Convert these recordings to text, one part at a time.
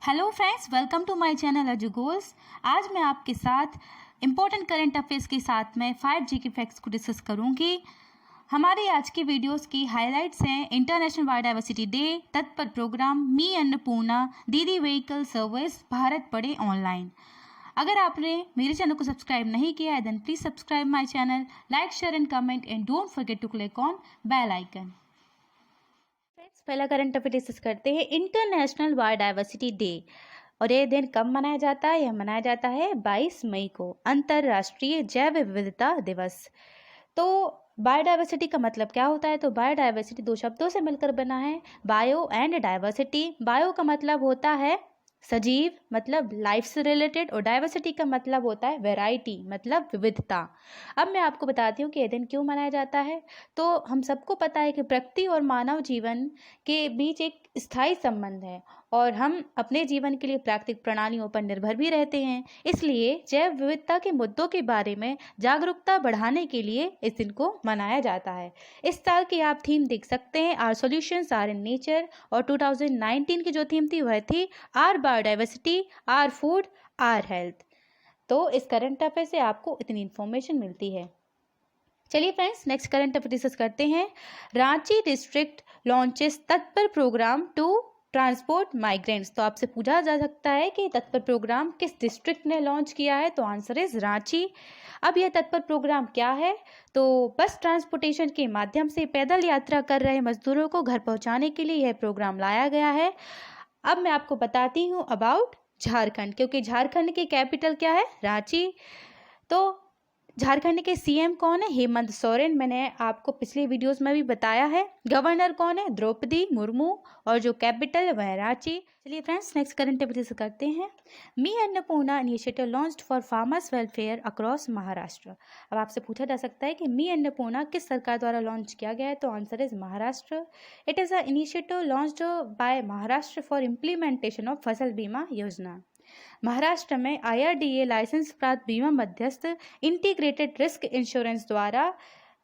Hello friends, welcome to my channel Aju goals. आज मैं आपके साथ इम्पोर्टेंट करंट अफेयर्स के साथ में 5G के फैक्ट्स को डिस्कस करूंगी। हमारी आज की वीडियोस की हाइलाइट्स हैं इंटरनेशनल बायोडाइवर्सिटी डे, तत्पर प्रोग्राम, मी अन्नपूर्णा, दीदी व्हीकल सर्विस, भारत पढ़े ऑनलाइन। अगर आपने मेरे चैनल को सब्सक्राइब नहीं किया है then please subscribe my channel, like, share and comment and don't forget to click on bell icon. पहला करंट अफेयर डिस्कस करते हैं इंटरनेशनल बायोडाइवर्सिटी डे। और ये दिन कब मनाया जाता है? यह मनाया जाता है 22 मई को, अंतर्राष्ट्रीय जैव विविधता दिवस। तो बायोडाइवर्सिटी का मतलब क्या होता है? तो बायोडाइवर्सिटी दो शब्दों से मिलकर बना है, बायो एंड डाइवर्सिटी। बायो का मतलब होता है सजीव, मतलब लाइफ से रिलेटेड, और डाइवर्सिटी का मतलब होता है वैरायटी, मतलब विविधता। अब मैं आपको बताती हूँ कि यह दिन क्यों मनाया जाता है। तो हम सबको पता है कि प्रकृति और मानव जीवन के बीच एक स्थायी संबंध है और हम अपने जीवन के लिए प्राकृतिक प्रणालियों पर निर्भर भी रहते हैं। इसलिए जैव विविधता के मुद्दों के बारे में जागरूकता बढ़ाने के लिए इस दिन को मनाया जाता है। इस साल की आप थीम देख सकते हैं, our solutions are in nature, और 2019 की जो थीम थी वह थी our biodiversity, our food, our health. तो इस करंट अफेयर से आपको इतनी इन्फॉर्मेशन मिलती है। चलिए friends, next current affair discuss करते हैं। रांची डिस्ट्रिक्ट लॉन्चेस तत्पर प्रोग्राम टू ट्रांसपोर्ट माइग्रेंट्स। तो आपसे पूछा जा सकता है कि तत्पर प्रोग्राम किस डिस्ट्रिक्ट ने लॉन्च किया है? तो आंसर इज रांची। अब यह तत्पर प्रोग्राम क्या है? तो बस ट्रांसपोर्टेशन के माध्यम से पैदल यात्रा कर रहे मजदूरों को घर पहुंचाने के लिए यह प्रोग्राम लाया गया है। अब मैं आपको बताती हूँ अबाउट झारखंड, क्योंकि झारखंड की कैपिटल क्या है? रांची। तो झारखंड के सीएम कौन है? हेमंत सोरेन। मैंने आपको पिछले वीडियोस में भी बताया है। गवर्नर कौन है? द्रौपदी मुर्मू। और जो कैपिटल है वह रांची। चलिए फ्रेंड्स, नेक्स्ट करंट अफेयर करते हैं। Mi Annapurna initiative launched for farmers welfare across Maharashtra. अब आपसे पूछा जा सकता है कि मी अन्नपूर्णा किस सरकार द्वारा लॉन्च किया गया है? तो answer is Maharashtra. It is a initiative launched by Maharashtra for implementation of फसल बीमा योजना। महाराष्ट्र में IRDA लाइसेंस प्राप्त बीमा मध्यस्थ इंटीग्रेटेड रिस्क इंश्योरेंस द्वारा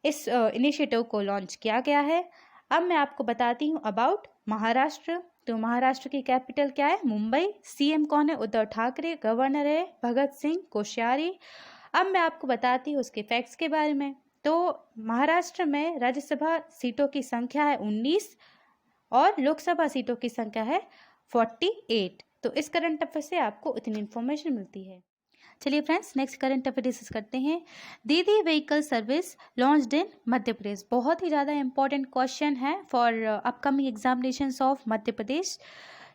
इस इनिशिएटिव को लॉन्च किया गया है। अब मैं आपको बताती हूँ अबाउट महाराष्ट्र। तो महाराष्ट्र की कैपिटल क्या है? मुंबई। सीएम कौन है? उद्धव ठाकरे। गवर्नर है भगत सिंह कोश्यारी। अब मैं आपको बताती हूँ उसके फैक्ट्स के बारे में। तो महाराष्ट्र में राज्यसभा सीटों की संख्या है 19 और लोकसभा सीटों की संख्या है 48। तो इस करंट अफेयर से आपको इतनी इन्फॉर्मेशन मिलती है। चलिए friends, next current affair discuss करते हैं। दीदी vehicle service launched in Madhya Pradesh. बहुत ही ज़्यादा इंपॉर्टेंट क्वेश्चन है for upcoming examinations of Madhya Pradesh.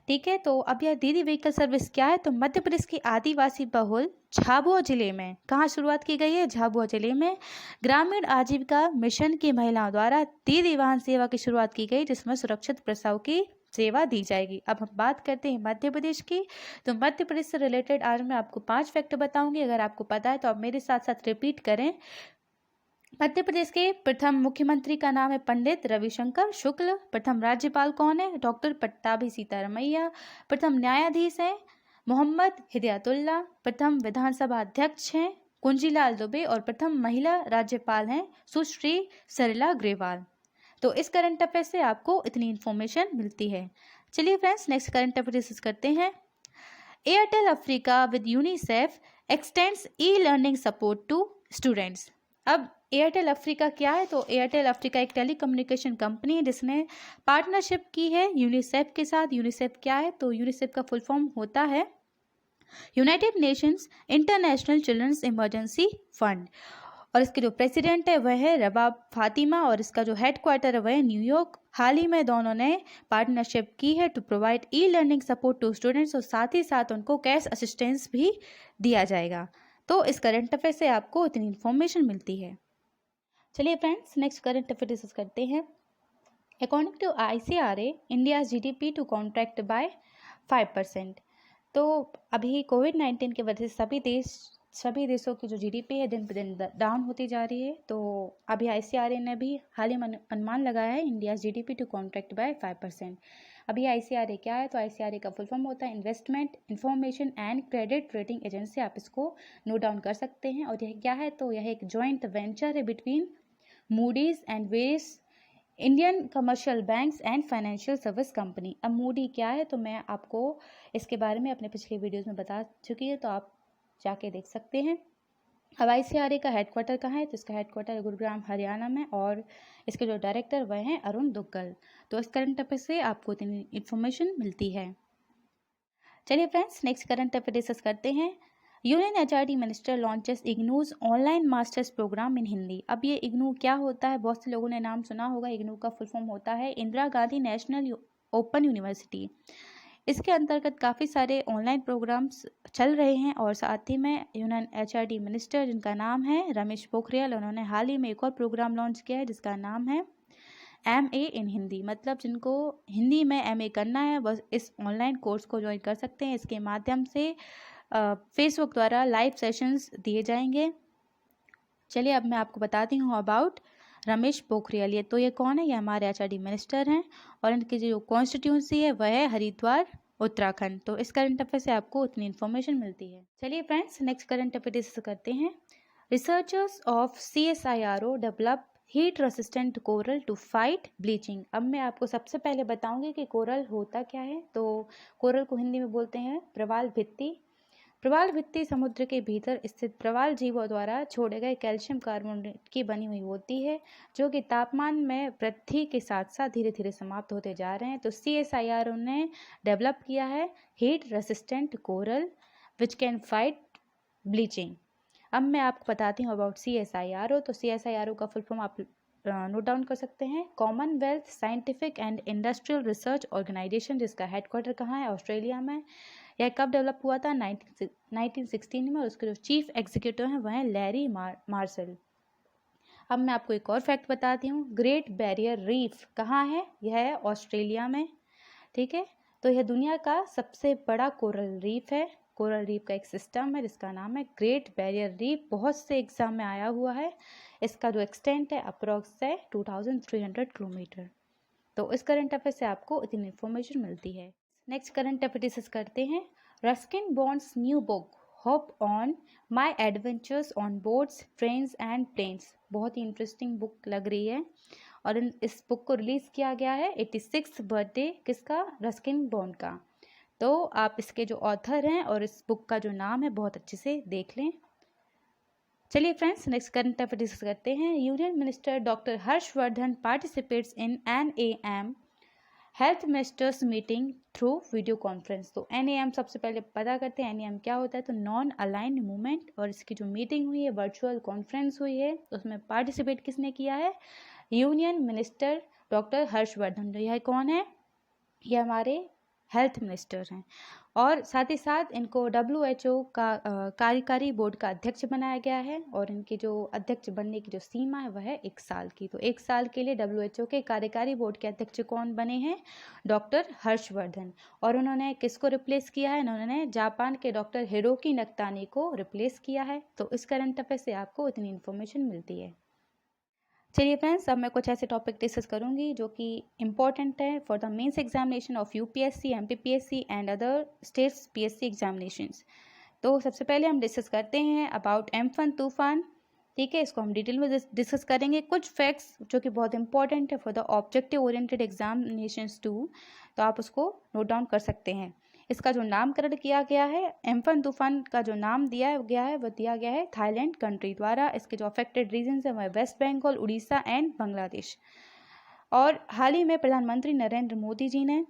ठीक है, तो अब यह दीदी व्हीकल सर्विस क्या है? तो मध्य प्रदेश की आदिवासी बहुल झाबुआ जिले में कहाँ शुरुआत की गई है? झाबुआ जिले में ग्रामीण आजीविका मिशन की महिलाओं द्वारा दीदी वाहन सेवा की शुरुआत की गई, जिसमें सुरक्षित प्रसव की सेवा दी जाएगी। अब हम बात करते हैं मध्य प्रदेश की। तो मध्य प्रदेश से रिलेटेड आज मैं आपको 5 फैक्ट बताऊंगी। अगर आपको पता है तो आप मेरे साथ साथ रिपीट करें। मध्य प्रदेश के प्रथम मुख्यमंत्री का नाम है पंडित रविशंकर शुक्ल। प्रथम राज्यपाल कौन है? डॉक्टर पट्टाभी सीतारमैया। प्रथम न्यायाधीश है मोहम्मद हिदायतुल्लाह। प्रथम विधानसभा अध्यक्ष हैं कुंजीलाल दुबे। और प्रथम महिला राज्यपाल हैं सुश्री सरिला ग्रेवाल। तो इस करंट अफेयर से आपको इतनी इन्फॉर्मेशन मिलती है। चलिए friends, next current affair discuss करते हैं। Airtel Africa with UNICEF extends e learning support to students. अब एयरटेल अफ्रीका क्या है? तो एयरटेल अफ्रीका एक टेलीकम्युनिकेशन कंपनी है जिसने पार्टनरशिप की है यूनिसेफ के साथ। यूनिसेफ क्या है? तो यूनिसेफ का फुल फॉर्म होता है United Nations International Children's Emergency Fund. और इसके जो प्रेसिडेंट है वह है रबाब फातिमा, और इसका जो हेडक्वार्टर है वह है न्यूयॉर्क। हाल ही में दोनों ने पार्टनरशिप की है to provide e learning support to students, और साथ ही साथ उनको कैश असिस्टेंस भी दिया जाएगा। तो इस करंट अफेयर से आपको इतनी इन्फॉर्मेशन मिलती है। चलिए friends, next current affair discuss करते हैं। According to ICRA, India GDP to contract by 5%। तो अभी कोविड-19 की वजह से सभी देशों की जो GDP है दिन पर दिन डाउन होती जा रही है। तो अभी ICRA ने भी हाल ही में अनुमान लगाया है India GDP to contract by 5%। अभी ICRA क्या है? तो ICRA का फुल फॉर्म होता है investment information and credit rating agency. आप इसको नोट डाउन कर सकते हैं। और यह क्या है? तो यह एक जॉइंट वेंचर है between Moody's and various Indian commercial banks and financial service company. अब मूडी क्या है तो मैं आपको इसके बारे में अपने पिछले वीडियोस में बता चुकी है, तो आप जाके देख सकते हैं। अब ICRA का हेडक्वार्टर कहाँ है, तो इसका हेडक्वार्टर गुरुग्राम हरियाणा में, और इसके जो डायरेक्टर वह हैं अरुण दुग्गल। तो इस करंट अफेयर से आपको इतनी इन्फॉर्मेशन मिलती है। चलिए friends, next current affair discuss करते हैं। Union HRD minister launches IGNOU's online masters programme in Hindi. अब ये इग्नू क्या होता है, बहुत से लोगों ने नाम सुना होगा। इग्नू का फुल फॉर्म होता है Indira Gandhi national open university. इसके अंतर्गत काफ़ी सारे ऑनलाइन प्रोग्राम्स चल रहे हैं, और साथ ही में यूनियन HRD मिनिस्टर जिनका नाम है रमेश पोखरियाल, उन्होंने हाल ही में एक और प्रोग्राम लॉन्च किया है जिसका नाम है MA इन हिंदी। मतलब जिनको हिंदी में MA करना है बस इस ऑनलाइन कोर्स को ज्वाइन कर सकते हैं। इसके माध्यम से फेसबुक द्वारा लाइव सेशंस दिए जाएंगे। चलिए अब मैं आपको बताती हूँ अबाउट रमेश पोखरियाल। ये कौन है, ये हमारे HRD मिनिस्टर हैं, और इनकी जो कॉन्स्टिट्यूंसी है वह है हरिद्वार उत्तराखंड। तो इस करंट अफेयर से आपको उतनी इन्फॉर्मेशन मिलती है। चलिए friends, next current affair discuss करते हैं। Researchers of CSIRO develop heat resistant coral to fight bleaching. अब मैं आपको सबसे पहले बताऊंगी कि कोरल होता क्या है। तो कोरल को हिंदी में बोलते हैं प्रवाल भित्ति। प्रवाल भित्ति समुद्र के भीतर स्थित प्रवाल जीवों द्वारा छोड़े गए कैल्शियम कार्बोनेट की बनी हुई होती है, जो कि तापमान में वृद्धि के साथ साथ धीरे धीरे समाप्त होते जा रहे हैं। तो CSIRO ने डेवलप किया है heat resistant coral which can fight bleaching. अब मैं आपको बताती हूँ अबाउट CSIRO। तो CSIRO का फुल फॉर्म आप नोट डाउन कर सकते हैं, Commonwealth Scientific and Industrial Research Organisation, जिसका हेडक्वार्टर कहाँ है, ऑस्ट्रेलिया में। यह कब डेवलप हुआ था, 1916 में, और उसके जो चीफ एग्जीक्यूटिव हैं वह हैं लैरी मार्शल। अब मैं आपको एक और फैक्ट बताती हूँ, ग्रेट बैरियर रीफ कहाँ है, यह है ऑस्ट्रेलिया में। ठीक है, तो यह दुनिया का सबसे बड़ा कोरल रीफ है। कोरल रीफ का एक सिस्टम है जिसका नाम है ग्रेट बैरियर रीफ। बहुत से एग्जाम में आया हुआ है। इसका जो एक्सटेंट है अप्रोक्स है 2300 किलोमीटर। तो इस करंट अफेयर से आपको इतनी इन्फॉर्मेशन मिलती है। नेक्स्ट करंट अफेयर डिस्कस करते हैं। Ruskin Bond's new book hope on my adventures on boats trains and planes. बहुत ही इंटरेस्टिंग बुक लग रही है, और इस बुक को रिलीज़ किया गया है 86th बर्थडे किसका, रस्किन बॉन्ड का। तो आप इसके जो ऑथर हैं और इस बुक का जो नाम है बहुत अच्छे से देख लें। चलिए friends, next current affair discuss करते हैं। Union minister doctor Harshvardhan participates in NAM health ministers meeting through video conference. तो NAM सबसे पहले पता करते हैं NAM क्या होता है। तो नॉन अलाइंड मूवमेंट, और इसकी जो मीटिंग हुई है वर्चुअल कॉन्फ्रेंस हुई है, उसमें पार्टिसिपेट किसने किया है, यूनियन मिनिस्टर डॉक्टर हर्षवर्धन। यह कौन है, ये हमारे हेल्थ मिनिस्टर हैं, और साथ ही साथ इनको WHO का कार्यकारी बोर्ड का अध्यक्ष बनाया गया है, और इनके जो अध्यक्ष बनने की जो सीमा है वह है 1 साल की। तो 1 साल के लिए WHO के कार्यकारी बोर्ड के अध्यक्ष कौन बने हैं, डॉक्टर हर्षवर्धन। और उन्होंने किसको रिप्लेस किया है, उन्होंने जापान के डॉक्टर हिरोकी नकतानी को रिप्लेस किया है। तो इस करंट अफेयर से आपको इतनी इन्फॉर्मेशन मिलती है। चलिए फ्रेंड्स, अब मैं कुछ ऐसे टॉपिक डिस्कस करूंगी जो कि इम्पॉर्टेंट है for the mains examination of UPSC, MPPSC and other states PSC examinations. तो सबसे पहले हम डिस्कस करते हैं अबाउट एम्फन तूफान। ठीक है, इसको हम डिटेल में डिस्कस करेंगे। कुछ फैक्ट्स जो कि बहुत इंपॉर्टेंट है for the objective oriented examinations too, तो आप उसको नोट डाउन कर सकते हैं। इसका जो नामकरण किया गया है, एम्फन तूफान का जो नाम दिया गया है वह दिया गया है थाईलैंड कंट्री द्वारा। इसके जो अफेक्टेड रीजन्स हैं वह वेस्ट बंगाल, उड़ीसा एंड बांग्लादेश। और हाल ही में प्रधानमंत्री नरेंद्र मोदी जी ने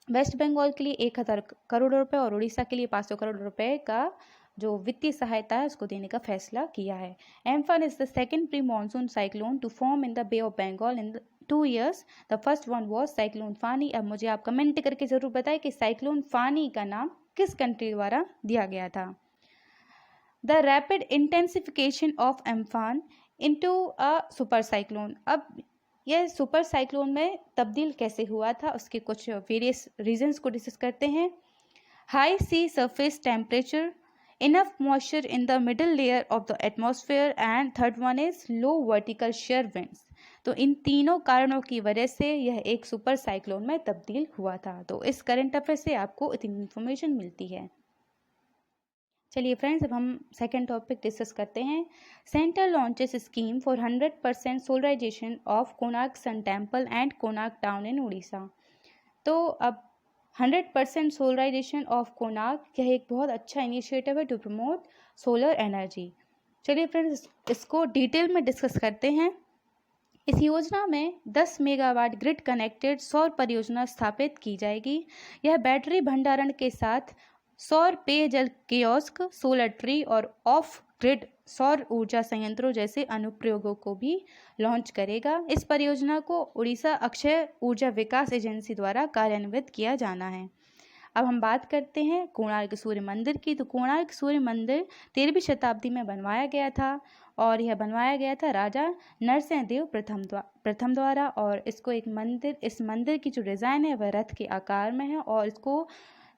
वेस्ट बंगाल के लिए 1000 करोड़ रुपए और उड़ीसा के लिए 500 करोड़ रुपए का जो वित्तीय सहायता है उसको देने का फैसला किया है। Amphan is the second pre monsoon cyclone to form in the bay of Bengal in 2 years। The first one was cyclone Fani. अब मुझे आप कमेंट करके जरूर बताएं कि साइक्लोन फानी का नाम किस कंट्री द्वारा दिया गया था। The rapid intensification of Amphan into a super cyclone. अब यह सुपर साइक्लोन में तब्दील कैसे हुआ था, उसके कुछ वेरियस रीजंस को डिस्कस करते हैं। High sea surface temperature, enough moisture in the middle layer of the atmosphere, and third one is low vertical shear winds। तो इन तीनों कारणों की वजह से यह एक सुपर साइक्लोन में तब्दील हुआ था। तो इस करंट अफेयर से आपको इतनी इन्फॉर्मेशन मिलती है। चलिए फ्रेंड्स, अब हम सेकेंड टॉपिक डिस्कस करते हैं। Centre launches scheme for 100% solarisation of Konark sun temple and Konark town in Orissa. तो अब 100% सोलराइजेशन ऑफ कोणार्क, यह एक बहुत अच्छा इनिशिएटिव है टू प्रमोट सोलर एनर्जी। चलिए फ्रेंड्स, इसको डिटेल में डिस्कस करते हैं। इस योजना में 10 मेगावाट ग्रिड कनेक्टेड सौर परियोजना स्थापित की जाएगी। यह बैटरी भंडारण के साथ सौर पेयजल कियोस्क, सोलर ट्री और ऑफ ग्रिड सौर ऊर्जा संयंत्रों जैसे अनुप्रयोगों को भी लॉन्च करेगा। इस परियोजना को उड़ीसा अक्षय ऊर्जा विकास एजेंसी द्वारा कार्यान्वित किया जाना है। अब हम बात करते हैं कोणार्क सूर्य मंदिर की। तो कोणार्क सूर्य मंदिर 13वीं शताब्दी में बनवाया गया था और यह बनवाया गया था राजा नरसिंहदेव प्रथम द्वारा। और इसको इस मंदिर की जो डिज़ाइन है वह रथ के आकार में है और इसको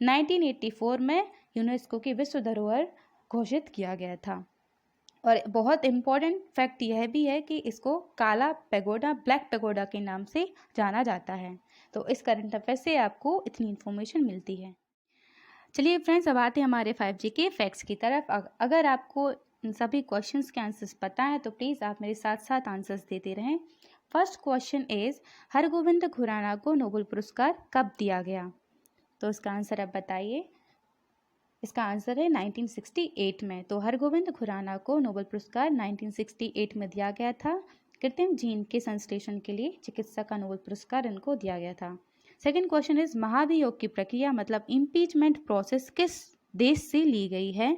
1984 में यूनेस्को की विश्व धरोहर घोषित किया गया था। और बहुत इम्पोर्टेंट फैक्ट यह भी है कि इसको काला पैगोडा, ब्लैक पैगोडा के नाम से जाना जाता है। तो इस करंट अफेयर से आपको इतनी इन्फॉर्मेशन मिलती है। चलिए फ्रेंड्स, अब आते हैं हमारे 5G के फैक्ट्स की तरफ। अगर आपको इन सभी क्वेश्चंस के आंसर्स पता है तो प्लीज़ आप मेरे साथ साथ आंसर्स देते रहें। First question is, Hargovind Khurana को नोबेल पुरस्कार कब दिया गया? तो इसका आंसर आप बताइए। इसका आंसर है 1968 में। तो हरगोविंद खुराना को नोबेल पुरस्कार 1968 में दिया गया था। कृत्रिम जीन के संश्लेषण के लिए चिकित्सा का नोबेल पुरस्कार इनको दिया गया था। सेकंड क्वेश्चन इज, महाभियोग की प्रक्रिया मतलब इम्पीचमेंट प्रोसेस किस देश से ली गई है?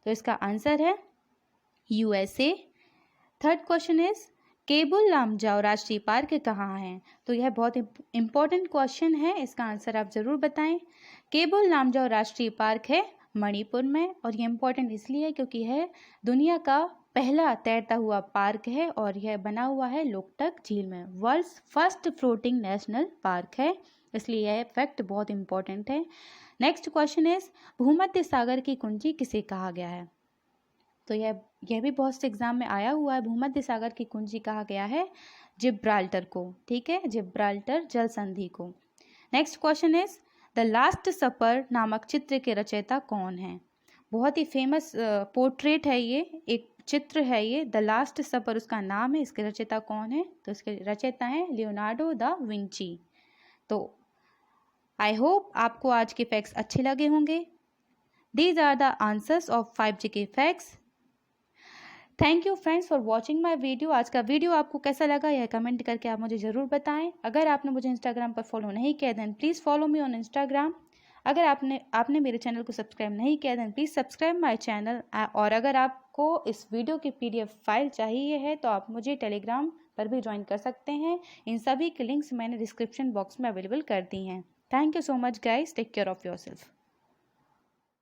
तो इसका आंसर है USA। Third question is, Keibul Lamjao राष्ट्रीय पार्क कहाँ है? तो यह बहुत इंपॉर्टेंट क्वेश्चन है, इसका आंसर आप ज़रूर बताएं। केबुल लामजाओ राष्ट्रीय पार्क है मणिपुर में और यह इम्पोर्टेंट इसलिए है क्योंकि यह दुनिया का पहला तैरता हुआ पार्क है और यह बना हुआ है लोकटक झील में। World's first floating national park है, इसलिए यह फैक्ट बहुत इंपॉर्टेंट है। नेक्स्ट क्वेश्चन इज, भूमध्य सागर की कुंजी किसे कहा गया है? तो यह भी बहुत से एग्जाम में आया हुआ है। भूमध्य सागर की कुंजी कहा गया है जिब्राल्टर को, ठीक है, जिब्राल्टर जल संधि को। Next question is, the last supper नामक चित्र के रचयिता कौन है? बहुत ही फेमस पोर्ट्रेट है ये, एक चित्र है ये, द लास्ट सपर उसका नाम है। इसके रचयिता कौन है? तो इसके रचयिता हैं लियोनार्डो दा विंची। तो आई होप आपको आज के फैक्ट्स अच्छे लगे होंगे। These are the answers of 5G के facts. Thank you friends for watching my video. आज का वीडियो आपको कैसा लगा यह कमेंट करके आप मुझे ज़रूर बताएं। अगर आपने मुझे इंस्टाग्राम पर फॉलो नहीं किया then please follow me on Instagram. अगर आपने मेरे चैनल को सब्सक्राइब नहीं किया then please subscribe my channel. और अगर आपको इस वीडियो की PDF फाइल चाहिए है तो आप मुझे टेलीग्राम पर भी ज्वाइन कर सकते हैं। इन सभी की लिंक्स मैंने डिस्क्रिप्शन बॉक्स में अवेलेबल कर दी हैं। Thank you so much guys, take care of your self.